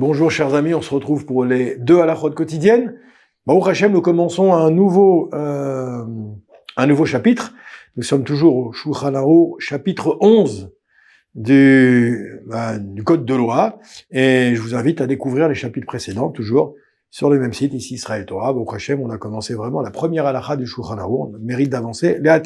Bonjour chers amis, on se retrouve pour les 2 halachot quotidiennes. Baruch Hashem, nous commençons un nouveau chapitre. Nous sommes toujours au Shulchan Aruch, chapitre 11 du Code de loi. Et je vous invite à découvrir les chapitres précédents, toujours sur le même site, ici Israël Torah. Baruch Hashem, on a commencé vraiment la première halacha du Shulchan Aruch. On mérite d'avancer, léat.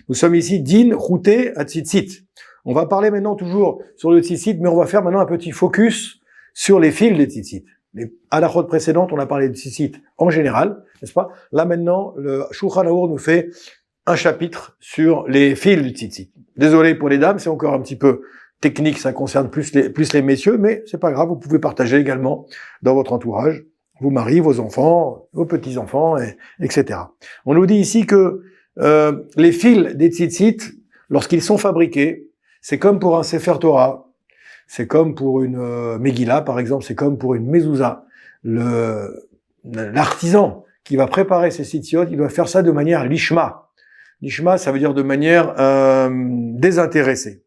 Nous sommes ici, din, routé, à tzitzit. On va parler maintenant toujours sur le tzitzit, mais on va faire maintenant un petit focus sur les fils des tzitzit. Les halachot précédentes, on a parlé de tzitzit en général, n'est-ce pas? Là maintenant, le Shulchan Aruch nous fait un chapitre sur les fils du tzitzit. Désolé pour les dames, c'est encore un petit peu technique, ça concerne plus les messieurs, mais c'est pas grave, vous pouvez partager également dans votre entourage, vos maris, vos enfants, vos petits-enfants, etc. On nous dit ici que les fils des tzitzit, lorsqu'ils sont fabriqués, c'est comme pour un Sefer Torah, c'est comme pour une Megillah, par exemple, c'est comme pour une Mezouza. L'artisan qui va préparer ces tzitziot, il doit faire ça de manière lishma. Lishma, ça veut dire de manière désintéressée.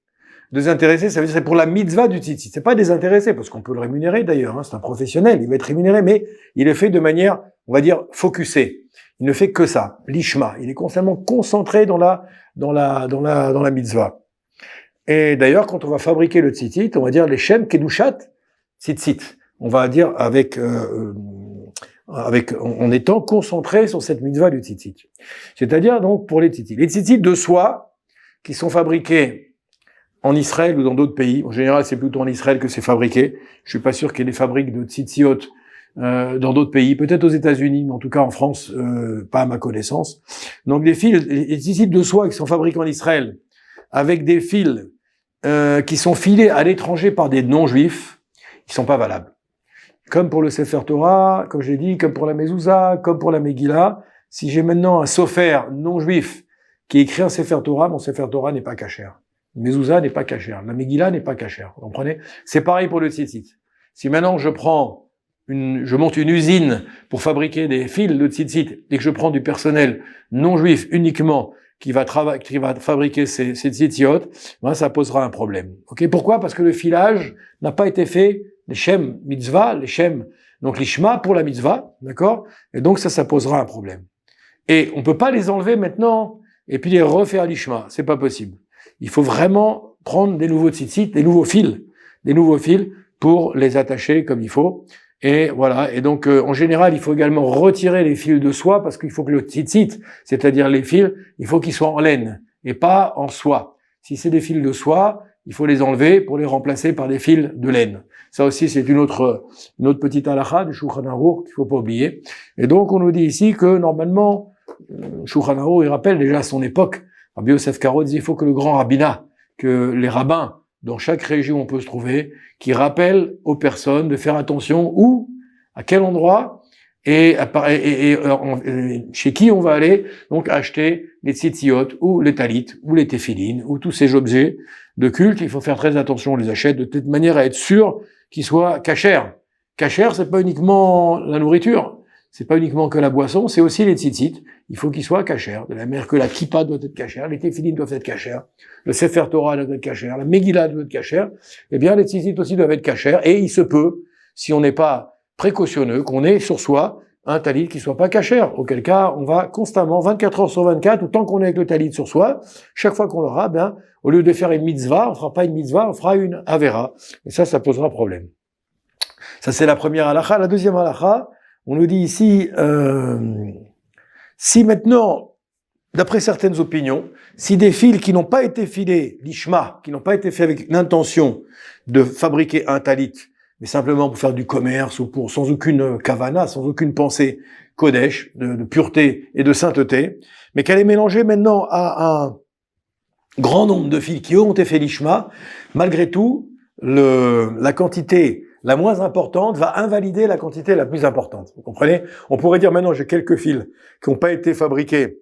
Désintéressé, ça veut dire c'est pour la mitzvah du tzitzit. C'est pas désintéressé, parce qu'on peut le rémunérer d'ailleurs, hein, c'est un professionnel, il va être rémunéré, mais il est fait de manière, on va dire, focusée. Il ne fait que ça, lishma. Il est constamment concentré dans la mitzvah. Et d'ailleurs, quand on va fabriquer le tzitzit, on va dire les shem kedushat tzitzit. On va dire en étant concentré sur cette mitzvah du tzitzit. C'est-à-dire donc pour les tzitzit. Les tzitzit de soie qui sont fabriqués en Israël ou dans d'autres pays. En général, c'est plutôt en Israël que c'est fabriqué. Je suis pas sûr qu'il y ait des fabriques de tzitziot dans d'autres pays, peut-être aux États-Unis, mais en tout cas en France, pas à ma connaissance. Donc les tzitzit de soie qui sont fabriqués en Israël avec des fils qui sont filés à l'étranger par des non-juifs, ils sont pas valables. Comme pour le Sefer Torah, comme j'ai dit, comme pour la Mezouza, comme pour la Megillah, si j'ai maintenant un sofer non-juif qui écrit un Sefer Torah, mon Sefer Torah n'est pas kasher. La Mezouza n'est pas kasher. La Megillah n'est pas kasher. Vous comprenez? C'est pareil pour le tzitzit. Si maintenant je monte une usine pour fabriquer des fils de tzitzit et que je prends du personnel non-juif uniquement qui va fabriquer ces tzitziot, ben ça posera un problème. Ok? Pourquoi? Parce que le filage n'a pas été fait, les shem mitzvah, les shem, donc l'ishma pour la mitzvah, d'accord? Et donc ça posera un problème. Et on peut pas les enlever maintenant et puis les refaire l'ishma, c'est pas possible. Il faut vraiment prendre des nouveaux tzitzit, des nouveaux fils pour les attacher comme il faut. Et voilà. Et donc, en général, il faut également retirer les fils de soie parce qu'il faut que le tzitzit, c'est-à-dire les fils, il faut qu'ils soient en laine et pas en soie. Si c'est des fils de soie, il faut les enlever pour les remplacer par des fils de laine. Ça aussi, c'est une autre petite halakha du Shulchan Aruch qu'il faut pas oublier. Et donc, on nous dit ici que normalement, Shulchan Aruch, il rappelle déjà à son époque, Rabbi Yosef Karo disait, il faut que le grand rabbinat, que les rabbins, dans chaque région où on peut se trouver, qui rappelle aux personnes de faire attention où, à quel endroit, et chez qui on va aller, donc acheter les tzitziot, ou les talit, ou les téphilines, ou tous ces objets de culte. Il faut faire très attention, on les achète de telle manière à être sûr qu'ils soient kashers. Kasher, c'est pas uniquement la nourriture, c'est pas uniquement que la boisson, c'est aussi les tzitzit. Il faut qu'ils soient kashers. De la manière que la kippa doit être kashère, les téphilines doivent être kashers, le Sefer Torah doit être kashère, la Megillah doit être kashère, eh bien les tzitzit aussi doivent être kashers. Et il se peut, si on n'est pas précautionneux, qu'on ait sur soi un talit qui soit pas kasher. Auquel cas, on va constamment, 24 heures sur 24, ou tant qu'on est avec le talit sur soi, chaque fois qu'on l'aura, ben, au lieu de faire une mitzvah, on fera pas une mitzvah, on fera une avera. Et ça posera problème. Ça, c'est la première halakha. La deuxième halakha, on nous dit ici, si maintenant, d'après certaines opinions, si des fils qui n'ont pas été filés, l'ishma, qui n'ont pas été faits avec l'intention de fabriquer un talit, mais simplement pour faire du commerce ou sans aucune kavana, sans aucune pensée kodesh, de pureté et de sainteté, mais qu'elle est mélangée maintenant à un grand nombre de fils qui ont été faits l'ishma, malgré tout, la quantité la moins importante va invalider la quantité la plus importante. Vous comprenez? On pourrait dire maintenant, j'ai quelques fils qui n'ont pas été fabriqués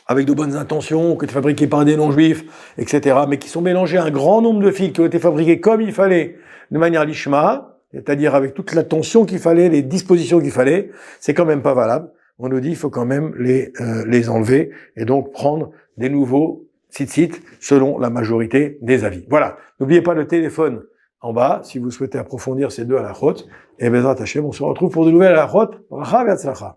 avec de bonnes intentions, qui ont été fabriqués par des non-juifs, etc., mais qui sont mélangés à un grand nombre de fils qui ont été fabriqués comme il fallait, de manière lishma, c'est-à-dire avec toute l'attention qu'il fallait, les dispositions qu'il fallait, c'est quand même pas valable. On nous dit, il faut quand même les enlever, et donc prendre des nouveaux tzitzit selon la majorité des avis. Voilà. N'oubliez pas le téléphone en bas, si vous souhaitez approfondir ces deux halakhot. Et Bezrat Hashem, on se retrouve pour de nouvelles halakhot. Bracha ve'atzlacha.